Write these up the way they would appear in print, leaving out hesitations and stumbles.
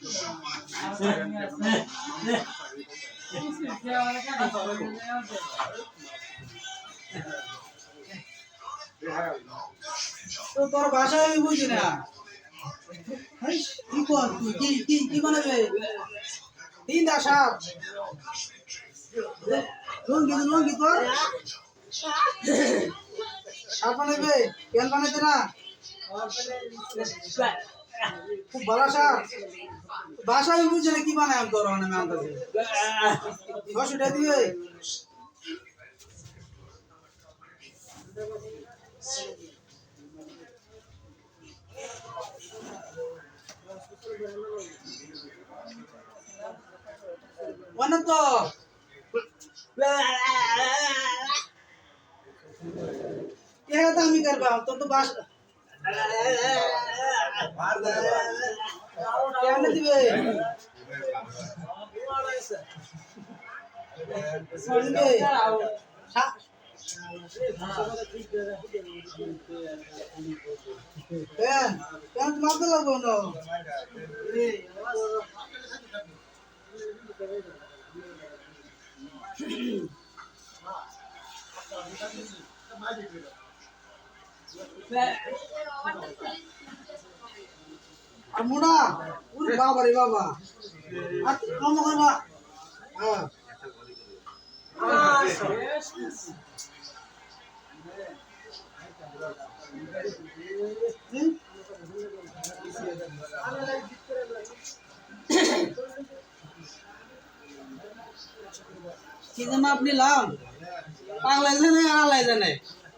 তো তোর ভাষা আমি বুঝি না। কি কর তুই কি কি কি বানাবে? 3-7 লঙ্গি তোর সাপ বানাবে, কেন বানাইতে না? খুব ভালো সাপ। ভাষা আমি বুঝি না, কি বানায় তোর মানে আন্দাজে 600 টাকা দিবে। মানে তো আমি করবা তোর তো বাস কেন দিবে? কেন মারতে লাগবো না? মুড়া ওরে বাবা রে বাবা আর কম করবা। হ্যাঁ কি যেন আপনি লাম বাংলায় জানে আলাই জানে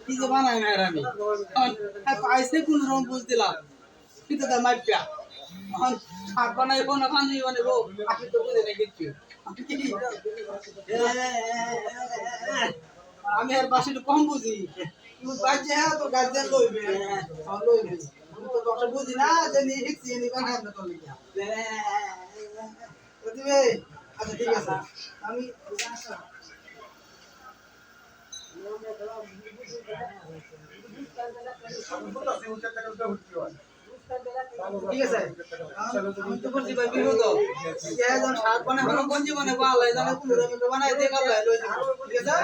কি যে বানাই মেহরানি পাইছে কোন রকম বুঝ দিলাম কিন্তু তার মাইপিয়া এখন শাক বানাইবো না খান বানাইবো আপনি তো বুঝে না কিচ্ছু। আমি আর বাসে কম বুঝি বাজে হ্যাঁ তো গার্জেন লইবে লইবে তো দশটা বুঝি না যে নি শিখছি নি বানাই আমরা তো লিখা দিবে। আচ্ছা ঠিক আছে আমি ঠিক আছে আমি তো করছি ভাই বিরোধ যেজন শাক বানায় ভালো গঞ্জি বানায় বালাই জানে কোন রকম বানায় দিয়ে কালাই লই ঠিক আছে।